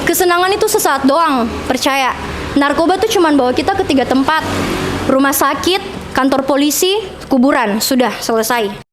Kesenangan itu sesaat doang, percaya. Narkoba tuh cuman bawa kita ke 3 tempat. Rumah sakit, kantor polisi, kuburan. Sudah, selesai.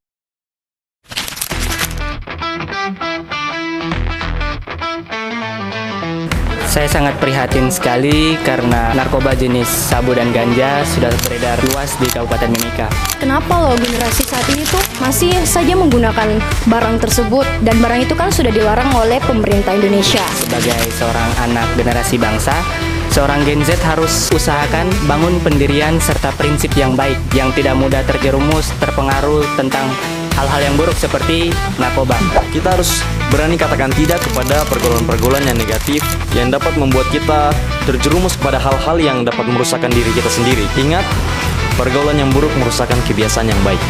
Saya sangat prihatin sekali karena narkoba jenis sabu dan ganja sudah beredar luas di Kabupaten Mimika. Kenapa loh generasi saat ini tuh masih saja menggunakan barang tersebut, dan barang itu kan sudah dilarang oleh pemerintah Indonesia. Sebagai seorang anak generasi bangsa, seorang Gen Z harus usahakan bangun pendirian serta prinsip yang baik, yang tidak mudah terjerumus, terpengaruh tentang hal-hal yang buruk seperti narkoba. Kita harus berani katakan tidak kepada pergaulan-pergaulan yang negatif yang dapat membuat kita terjerumus kepada hal-hal yang dapat merusakkan diri kita sendiri. Ingat, pergaulan yang buruk merusakkan kebiasaan yang baik.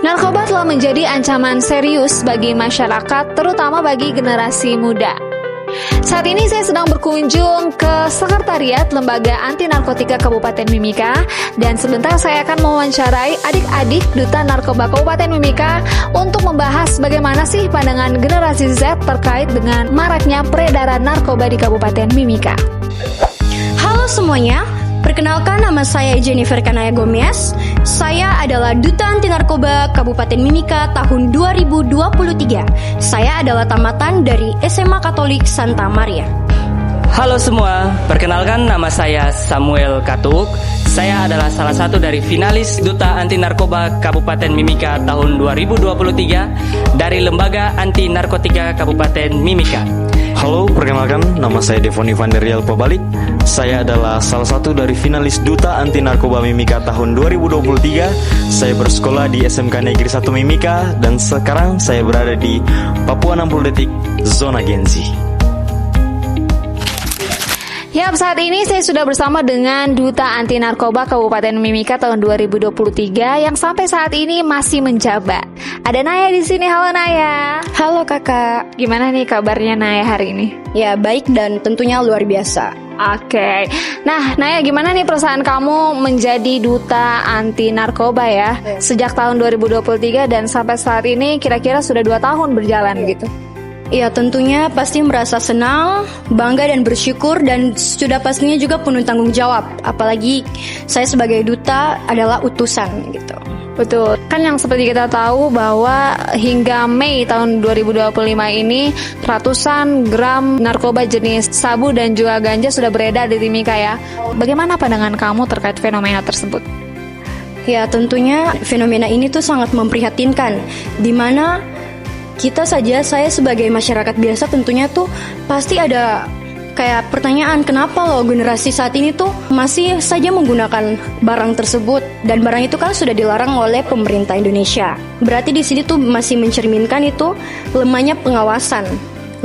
Narkoba telah menjadi ancaman serius bagi masyarakat, terutama bagi generasi muda. Saat ini saya sedang berkunjung ke Sekretariat Lembaga Anti Narkotika Kabupaten Mimika, dan sebentar saya akan mewawancarai adik-adik Duta Narkoba Kabupaten Mimika untuk membahas bagaimana sih pandangan generasi Z terkait dengan maraknya peredaran narkoba di Kabupaten Mimika. Halo semuanya, perkenalkan nama saya Jennifer Kanaya Gomez. Saya adalah Duta Anti Narkoba Kabupaten Mimika tahun 2023. Saya adalah tamatan dari SMA Katolik Santa Maria. Halo semua, perkenalkan nama saya Samuel Katuk. Saya adalah salah satu dari finalis Duta Anti Narkoba Kabupaten Mimika tahun 2023 dari Lembaga Anti Narkotika Kabupaten Mimika. Halo, perkenalkan nama saya Devoni Vanderial Pabalik. Saya adalah salah satu dari finalis Duta Anti Narkoba Mimika tahun 2023. Saya bersekolah di SMK Negeri 1 Mimika dan sekarang saya berada di Papua 60 Detik Zona Gen Z. Yap, saat ini saya sudah bersama dengan Duta Anti Narkoba Kabupaten Mimika tahun 2023 yang sampai saat ini masih menjabat. Ada Naya di sini. Halo Naya. Halo kakak. Gimana nih kabarnya Naya hari ini? Ya baik dan tentunya luar biasa. Oke. Nah, Naya, gimana nih perasaan kamu menjadi Duta Anti Narkoba ya? Sejak tahun 2023 dan sampai saat ini kira-kira sudah 2 tahun berjalan gitu. Ya tentunya pasti merasa senang, bangga dan bersyukur, dan sudah pastinya juga penuh tanggung jawab. Apalagi saya sebagai duta adalah utusan gitu. Betul. Kan yang seperti kita tahu bahwa hingga Mei tahun 2025 ini ratusan gram narkoba jenis sabu dan juga ganja sudah beredar di Timika ya. Bagaimana pandangan kamu terkait fenomena tersebut? Ya tentunya fenomena ini tuh sangat memprihatinkan, di mana kita saja, saya sebagai masyarakat biasa tentunya tuh pasti ada kayak pertanyaan, kenapa loh generasi saat ini tuh masih saja menggunakan barang tersebut, dan barang itu kan sudah dilarang oleh pemerintah Indonesia. Berarti di sini tuh masih mencerminkan itu lemahnya pengawasan.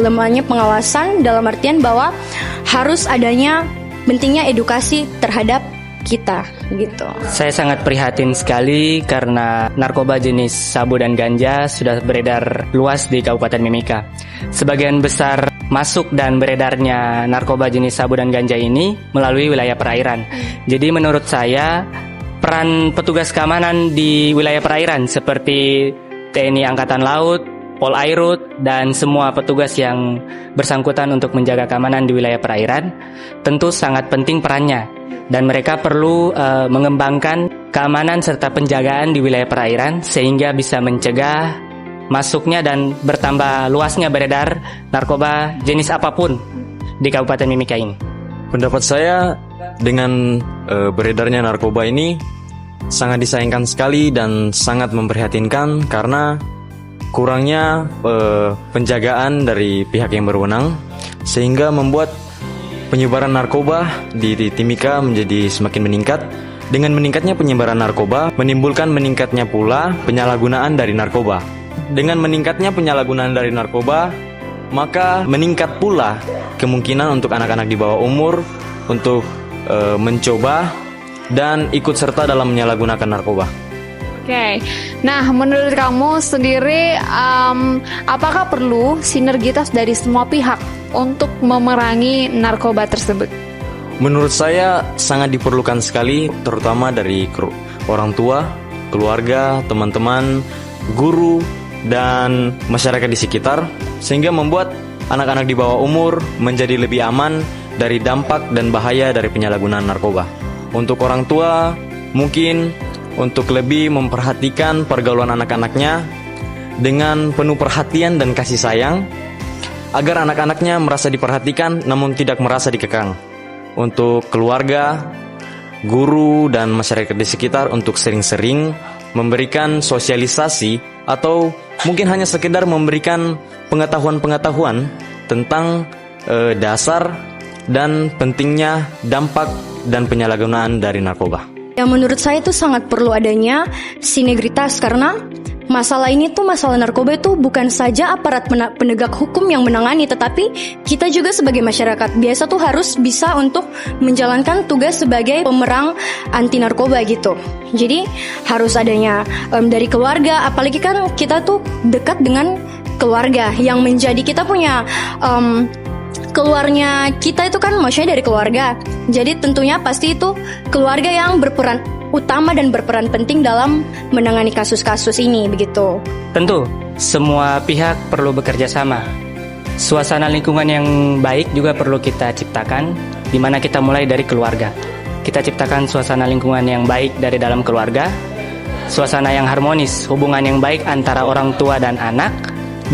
Lemahnya pengawasan dalam artian bahwa harus adanya pentingnya edukasi terhadap kita gitu. Saya sangat prihatin sekali karena narkoba jenis sabu dan ganja sudah beredar luas di Kabupaten Mimika. Sebagian besar masuk dan beredarnya narkoba jenis sabu dan ganja ini melalui wilayah perairan. Jadi menurut saya peran petugas keamanan di wilayah perairan seperti TNI Angkatan Laut, Polairut, dan semua petugas yang bersangkutan untuk menjaga keamanan di wilayah perairan tentu sangat penting perannya. Dan mereka perlu mengembangkan keamanan serta penjagaan di wilayah perairan sehingga bisa mencegah masuknya dan bertambah luasnya beredar narkoba jenis apapun di Kabupaten Mimika ini. Pendapat saya dengan beredarnya narkoba ini sangat disayangkan sekali dan sangat memprihatinkan karena kurangnya penjagaan dari pihak yang berwenang sehingga membuat penyebaran narkoba di Timika menjadi semakin meningkat. Dengan meningkatnya penyebaran narkoba, menimbulkan meningkatnya pula penyalahgunaan dari narkoba. Dengan meningkatnya penyalahgunaan dari narkoba, maka meningkat pula kemungkinan untuk anak-anak di bawah umur untuk mencoba dan ikut serta dalam menyalahgunakan narkoba. Oke, nah menurut kamu sendiri, apakah perlu sinergitas dari semua pihak untuk memerangi narkoba tersebut? menurut saya sangat diperlukan sekali, terutama dari orang tua, keluarga, teman-teman, guru, dan masyarakat di sekitar, sehingga membuat anak-anak di bawah umur menjadi lebih aman dari dampak dan bahaya dari penyalahgunaan narkoba. Untuk orang tua, mungkin untuk lebih memperhatikan pergaulan anak-anaknya dengan penuh perhatian dan kasih sayang, agar anak-anaknya merasa diperhatikan namun tidak merasa dikekang. Untuk keluarga, guru, dan masyarakat di sekitar untuk sering-sering memberikan sosialisasi atau mungkin hanya sekedar memberikan pengetahuan-pengetahuan tentang dasar dan pentingnya dampak dan penyalahgunaan dari narkoba. Yang menurut saya itu sangat perlu adanya sinergitas, karena masalah ini tuh, masalah narkoba itu bukan saja aparat penegak hukum yang menangani, tetapi kita juga sebagai masyarakat biasa tuh harus bisa untuk menjalankan tugas sebagai pemerang anti narkoba gitu. Jadi harus adanya dari keluarga, apalagi kan kita tuh dekat dengan keluarga yang menjadi kita punya keluarnya kita itu kan maksudnya dari keluarga. Jadi tentunya pasti itu keluarga yang berperan utama dan berperan penting dalam menangani kasus-kasus ini begitu. Tentu, semua pihak perlu bekerja sama. Suasana lingkungan yang baik juga perlu kita ciptakan, di mana kita mulai dari keluarga. Kita ciptakan suasana lingkungan yang baik dari dalam keluarga, suasana yang harmonis, hubungan yang baik antara orang tua dan anak,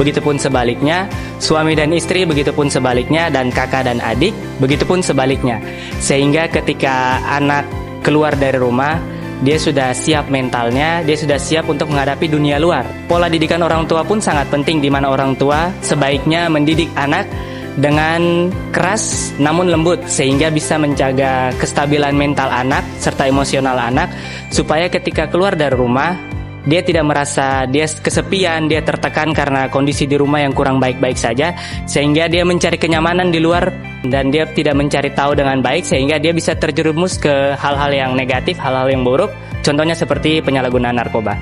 begitupun sebaliknya, suami dan istri, begitupun sebaliknya, dan kakak dan adik, begitupun sebaliknya. Sehingga ketika anak keluar dari rumah, dia sudah siap mentalnya, dia sudah siap untuk menghadapi dunia luar. Pola didikan orang tua pun sangat penting, di mana orang tua sebaiknya mendidik anak dengan keras namun lembut, sehingga bisa menjaga kestabilan mental anak serta emosional anak, supaya ketika keluar dari rumah, dia tidak merasa dia kesepian, dia tertekan karena kondisi di rumah yang kurang baik-baik saja, sehingga dia mencari kenyamanan di luar dan dia tidak mencari tahu dengan baik, sehingga dia bisa terjerumus ke hal-hal yang negatif, hal-hal yang buruk, contohnya seperti penyalahgunaan narkoba.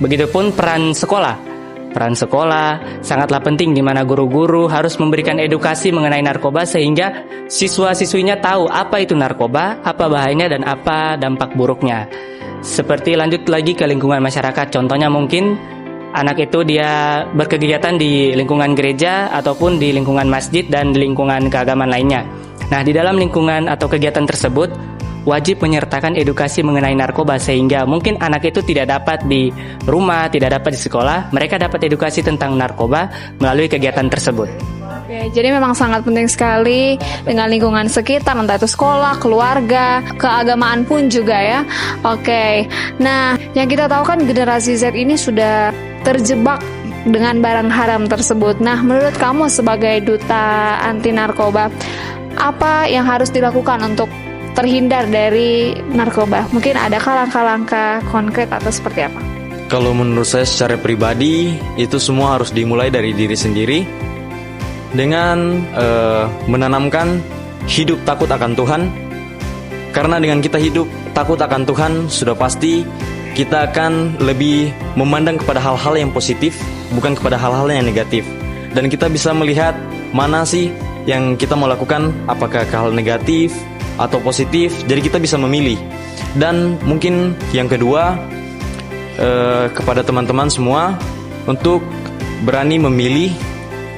Begitupun peran sekolah. Peran sekolah sangatlah penting, di mana guru-guru harus memberikan edukasi mengenai narkoba sehingga siswa-siswinya tahu apa itu narkoba, apa bahayanya dan apa dampak buruknya. Seperti lanjut lagi ke lingkungan masyarakat, contohnya mungkin anak itu dia berkegiatan di lingkungan gereja ataupun di lingkungan masjid dan di lingkungan keagamaan lainnya. Nah, di dalam lingkungan atau kegiatan tersebut wajib menyertakan edukasi mengenai narkoba, sehingga mungkin anak itu tidak dapat di rumah, tidak dapat di sekolah, mereka dapat edukasi tentang narkoba melalui kegiatan tersebut. Oke, jadi memang sangat penting sekali dengan lingkungan sekitar, entah itu sekolah, keluarga, keagamaan pun juga ya. Oke, nah yang kita tahu kan generasi Z ini sudah terjebak dengan barang haram tersebut. Nah, menurut kamu sebagai duta anti narkoba, apa yang harus dilakukan untuk terhindar dari narkoba? Mungkin adakah langkah-langkah konkret atau seperti apa? Kalau menurut saya secara pribadi, itu semua harus dimulai dari diri sendiri, dengan menanamkan hidup takut akan Tuhan. Karena dengan kita hidup takut akan Tuhan, sudah pasti kita akan lebih memandang kepada hal-hal yang positif, bukan kepada hal-hal yang negatif. Dan kita bisa melihat mana sih yang kita mau lakukan, apakah hal negatif atau positif. Jadi kita bisa memilih. Dan mungkin yang kedua, kepada teman-teman semua, untuk berani memilih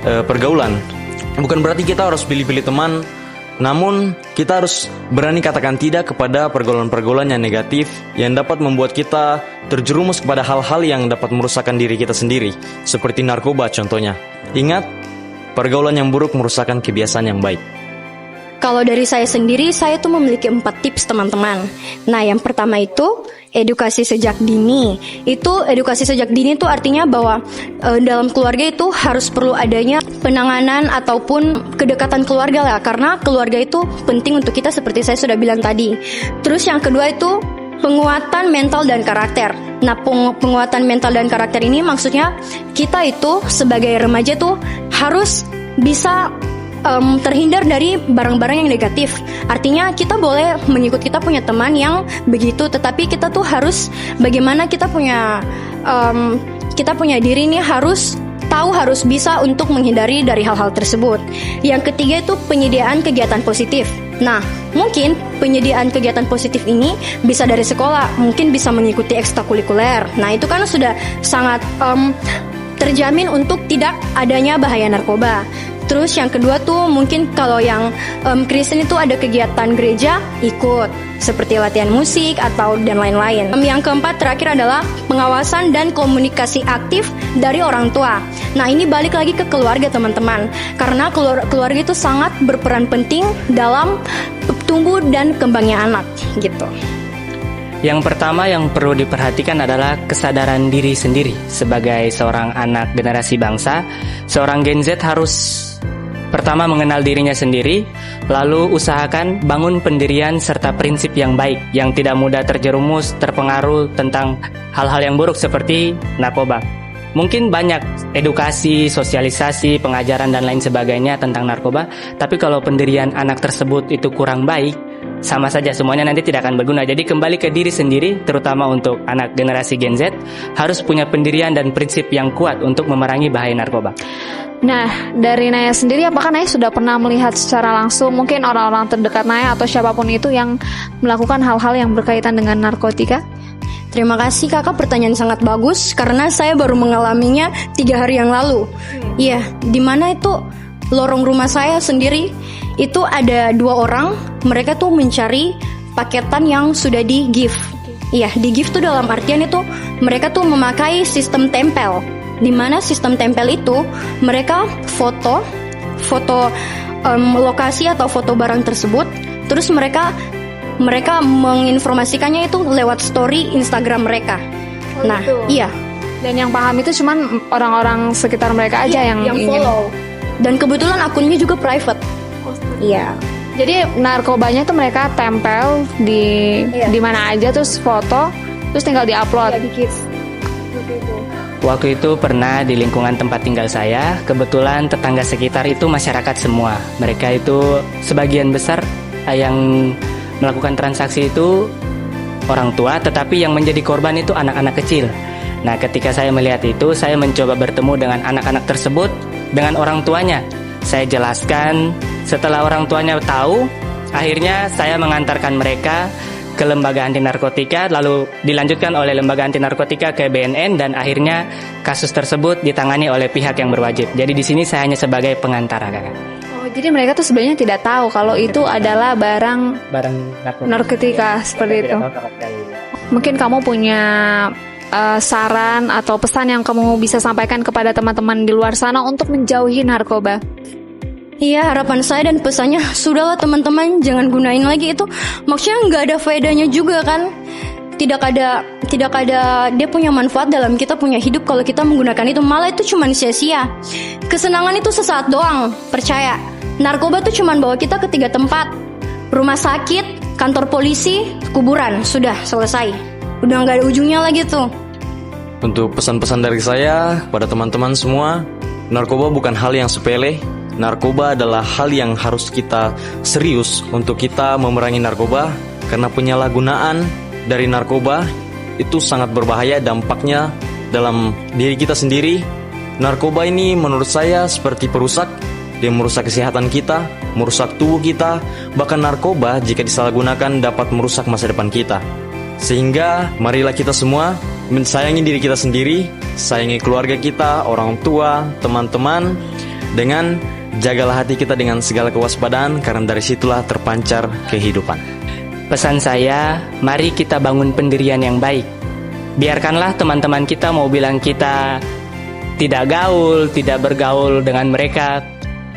pergaulan. Bukan berarti kita harus pilih-pilih teman, namun kita harus berani katakan tidak kepada pergaulan-pergaulan yang negatif, yang dapat membuat kita terjerumus kepada hal-hal yang dapat merusakkan diri kita sendiri, seperti narkoba contohnya. Ingat, pergaulan yang buruk merusakkan kebiasaan yang baik. Kalau dari saya sendiri, saya tuh memiliki 4 tips teman-teman. Nah, yang pertama itu edukasi sejak dini. Itu edukasi sejak dini itu artinya bahwa dalam keluarga itu harus perlu adanya penanganan ataupun kedekatan keluarga lah, karena keluarga itu penting untuk kita seperti saya sudah bilang tadi. Terus yang kedua itu penguatan mental dan karakter. Nah, penguatan mental dan karakter ini maksudnya kita itu sebagai remaja tuh harus bisa terhindar dari barang-barang yang negatif. Artinya kita boleh mengikut, kita punya teman yang begitu, tetapi kita tuh harus bagaimana kita punya diri ini harus tahu, harus bisa untuk menghindari dari hal-hal tersebut. Yang ketiga itu penyediaan kegiatan positif. Nah, mungkin penyediaan kegiatan positif ini bisa dari sekolah, mungkin bisa mengikuti ekstrakurikuler. Nah, itu kan sudah sangat terjamin untuk tidak adanya bahaya narkoba. Terus yang kedua tuh mungkin kalau yang Kristen itu ada kegiatan gereja ikut seperti latihan musik atau dan lain-lain. Yang keempat terakhir adalah pengawasan dan komunikasi aktif dari orang tua. Nah, ini balik lagi ke keluarga teman-teman, karena keluarga itu sangat berperan penting dalam tumbuh dan kembangnya anak gitu. Yang pertama yang perlu diperhatikan adalah kesadaran diri sendiri. Sebagai seorang anak generasi bangsa, seorang Gen Z harus pertama mengenal dirinya sendiri, lalu usahakan bangun pendirian serta prinsip yang baik, yang tidak mudah terjerumus, terpengaruh tentang hal-hal yang buruk seperti narkoba. Mungkin banyak edukasi, sosialisasi, pengajaran dan lain sebagainya tentang narkoba, tapi kalau pendirian anak tersebut itu kurang baik, sama saja semuanya nanti tidak akan berguna. Jadi kembali ke diri sendiri, terutama untuk anak generasi Gen Z, harus punya pendirian dan prinsip yang kuat untuk memerangi bahaya narkoba. Nah, dari Naya sendiri, apakah Naya sudah pernah melihat secara langsung mungkin orang-orang terdekat Naya atau siapapun itu yang melakukan hal-hal yang berkaitan dengan narkotika? Terima kasih kakak, pertanyaan sangat bagus karena saya baru mengalaminya 3 hari yang lalu. Iya, dimana itu lorong rumah saya sendiri itu ada 2 orang, mereka tuh mencari paketan yang sudah di gift. Iya, di gift tuh dalam artian itu mereka tuh memakai sistem tempel. Di mana sistem tempel itu mereka foto lokasi atau foto barang tersebut, terus mereka menginformasikannya itu lewat story Instagram mereka. Nah, gitu. Iya. Dan yang paham itu cuman orang-orang sekitar mereka aja yang ingin follow. Dan kebetulan akunnya juga private. Iya. Jadi narkobanya tuh mereka tempel di mana aja, terus foto, terus tinggal diupload. Waktu itu pernah di lingkungan tempat tinggal saya, kebetulan tetangga sekitar itu masyarakat semua. Mereka itu sebagian besar yang melakukan transaksi itu orang tua, tetapi yang menjadi korban itu anak-anak kecil. Nah, ketika saya melihat itu, saya mencoba bertemu dengan anak-anak tersebut, dengan orang tuanya. Saya jelaskan, setelah orang tuanya tahu, akhirnya saya mengantarkan mereka ke lembaga anti narkotika, lalu dilanjutkan oleh lembaga anti narkotika ke BNN, dan akhirnya kasus tersebut ditangani oleh pihak yang berwajib. Jadi di sini saya hanya sebagai pengantara, kakak. Oh, jadi mereka tuh sebenarnya tidak tahu kalau itu adalah barang narkotika seperti itu. Mungkin kamu punya saran atau pesan yang kamu bisa sampaikan kepada teman-teman di luar sana untuk menjauhi narkoba? Iya, harapan saya dan pesannya, sudahlah teman-teman, jangan gunain lagi itu. Maksudnya nggak ada faedahnya juga kan. Tidak ada dia punya manfaat dalam kita punya hidup kalau kita menggunakan itu. Malah itu cuma sia-sia. Kesenangan itu sesaat doang, percaya. Narkoba tuh cuma bawa kita ke 3 tempat. Rumah sakit, kantor polisi, kuburan. Sudah, selesai. Udah nggak ada ujungnya lagi tuh. Untuk pesan-pesan dari saya pada teman-teman semua, narkoba bukan hal yang sepele. Narkoba adalah hal yang harus kita serius untuk kita memerangi narkoba, karena penyalahgunaan dari narkoba itu sangat berbahaya dampaknya dalam diri kita sendiri. Narkoba ini menurut saya seperti perusak, dia merusak kesehatan kita, merusak tubuh kita. Bahkan narkoba jika disalahgunakan dapat merusak masa depan kita. Sehingga marilah kita semua mensayangi diri kita sendiri, sayangi keluarga kita, orang tua, teman-teman, dengan jagalah hati kita dengan segala kewaspadaan, karena dari situlah terpancar kehidupan. Pesan saya, mari kita bangun pendirian yang baik. Biarkanlah teman-teman kita mau bilang kita tidak gaul, tidak bergaul dengan mereka,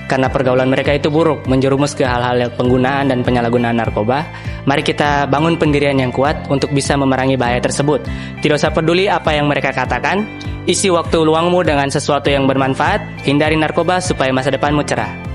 karena pergaulan mereka itu buruk, menjerumus ke hal-hal penggunaan dan penyalahgunaan narkoba. Mari kita bangun pendirian yang kuat untuk bisa memerangi bahaya tersebut. Tidak usah peduli apa yang mereka katakan, isi waktu luangmu dengan sesuatu yang bermanfaat, hindari narkoba supaya masa depanmu cerah.